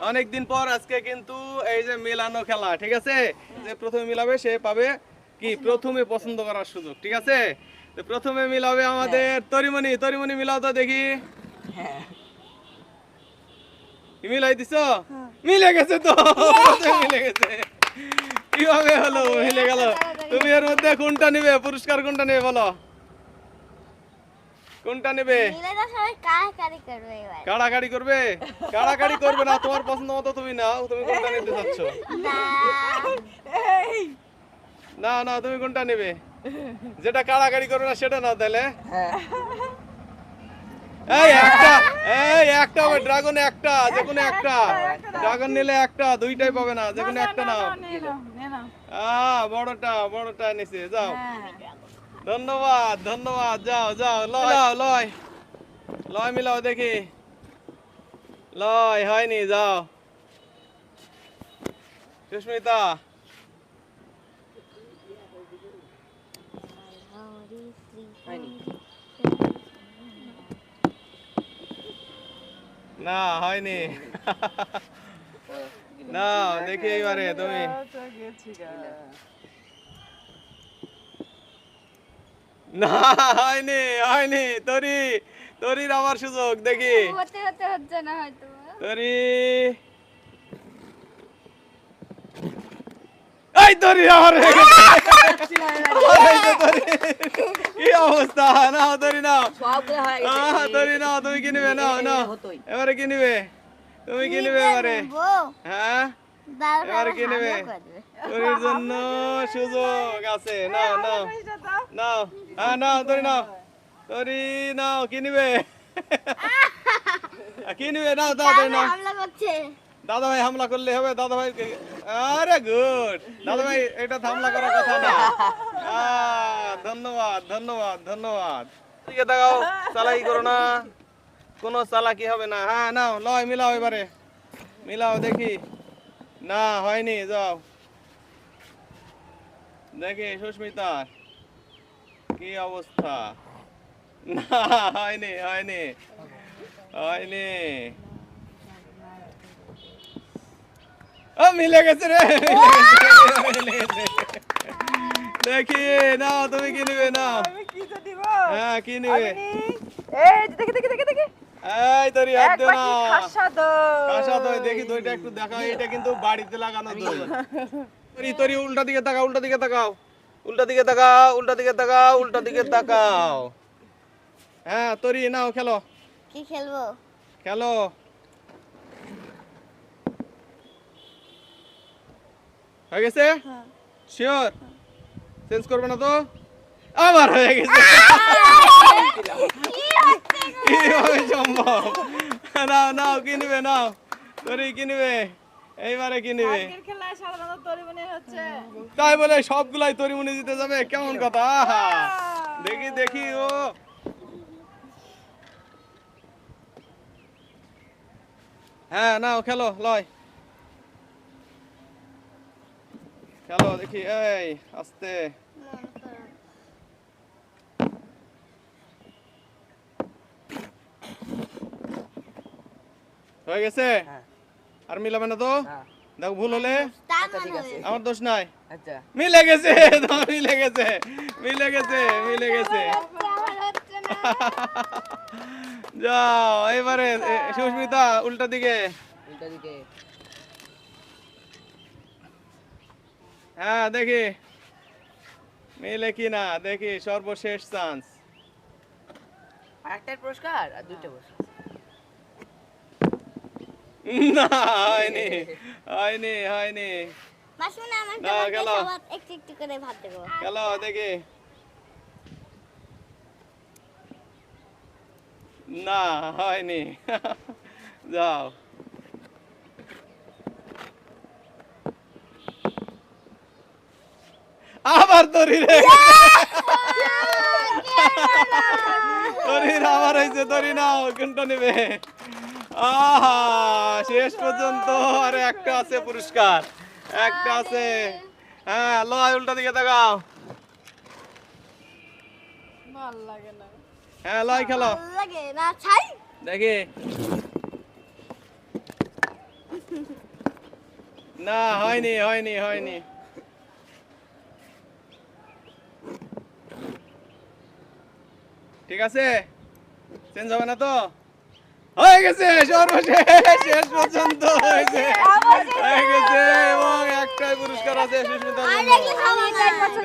অনেকদিন পর আজকে কিন্তু এই যে মেলানো খেলা, ঠিক আছে? যে প্রথমে মিলাবে সে পাবে কি প্রথমে পছন্দ করার সুযোগ, ঠিক আছে? তো প্রথমে মিলাবে আমাদের তরিমণি। তরিমণি মিলাও তো দেখি। মিলাই দিছো? মিলে গেছে তো। মিলে গেছে। কিভাবে হলো? মিলে গেল। তুমি এর মধ্যে কোনটা নিবে? পুরস্কার কোনটা নেবে বলো? কোনটা নেবে? কাড়াকাড়ি করবে? কাড়াকাড়ি করবে না, তোমার পছন্দ মতো তুমি নাও। তুমি কোনটা নিতে চাচ্ছ? না না, তুমি কোনটা নেবে? যেটা কাড়াকাড়ি করবে না সেটা নাও তাহলে। এই একটা হবে ড্রাগন, একটা যে কোনো একটা। ড্রাগন নিলে একটা, দুইটাই পাবে না, যে কোনো একটা নাও। বড়টা নিচে যাও। ধন্যবাদ ধন্যবাদ, যাও যাও, লয় লয় লয় মিলাও দেখি। লয় হয়নি, যাও। সুস্মিতা না, হয়নি। না, দেখি এবারে তুমি। না, হয়নি হয়নি। তরির আমার সুযোগ, দেখি। হচ্ছে না হয়তো। তরি, এই তরি আমার হয়ে গেছে। এই তো তরি। কি অবস্থা? নাও তরি, নাও। তরি নাও, তুমি কি নিবে? নাও নাও, এবারে কি নিবে? তুমি কি নিবে এবারে? হ্যাঁ, এবারে কি নিবে? তরির জন্য সুযোগ আছে। নাও নাও নাও, হ্যাঁ নাও তরি, নাও তরি, নাও। কি নিবে? কি নিবে? নাও তাড়াতাড়ি নাও। দাদা ভাই হামলা করলে হবে? দাদা ভাই, আরে গুড। দাদা ভাই, এটা হামলা করার কথা না। ধন্যবাদ ধন্যবাদ ধন্যবাদ। দিকে তাকাও, চালাকি করো না, কোনো চালাকি হবে না। হ্যাঁ নাও, লয় মিলাও এবারে, মিলাও দেখি। না, হয়নি, যাও। দেখি সুস্মিতার কি অবস্থা। না, হয়নি হয়নি হয়নি। ও, মিলে গেছে রে, মিলে গেছে। দেখি, নাও তুমি কি নিবে? নাও। হ্যাঁ, কি নিবে? এই তোর হাত দিও না। কাঁসা দই, দেখি দইটা একটু দেখাও। এটা কিন্তু বাড়িতে লাগানো দই। তোর উল্টা দিকে তাকাও, উল্টা দিকে তাকাও, উল্টা দিকে তাকাও, উল্টা দিকে তাকাও, উল্টা দিকে তাকাও। হ্যাঁ তরি, নাও খেলো। কি খেলবো? খেলো। হয়ে গেছে? শিওর? চেঞ্জ করবে না তো? আবার হয়ে গেছে। কিভাবে সম্ভব? নাও নাও, কি নিবে? নাও তরি, কি নিবে? এইবারে কি নিবে? তাই বলে সবগুলাই তরিমুনি দিতে যাবে? কেমন কথা? আহা, দেখি দেখি। ও, হ্যাঁ নাও খেলো, লয় খেলো দেখি। এই আস্তে। হয়ে গেছে? আর মিলাবে না তো? দেখো, ভুল হলে আমার দোষ নাই। মিলে গেছে তো, মিলে গেছে, মিলে গেছে, মিলে গেছে। যাও এবারে সুস্মিতা, উল্টা দিকে। হ্যাঁ দেখি মিলে কি না, দেখি। সর্বশেষ চান্স। না, হয়নি হয়নি হয়নি। না, গেল গেল, দেখি। না, হয়নি। যাও। আবার তরি রে, তরির আবার হয়েছে। তরি নাও, কোনটা নেবে? আহা, শেষ পর্যন্ত আর একটা আছে পুরস্কার, একটা আছে। হ্যাঁ লয়, উল্টা দিকে তাকাও। হ্যাঁ লয় খেলো, দেখি। না হয়নি হয়নি হয়নি ঠিক আছে চেঞ্জ হবে না তো হয়ে গেছে সর্বশেষ শেষ পর্যন্ত হয়েছে হয়ে গেছে এবং একটাই পুরস্কার আছে সুস্মিতার জন্য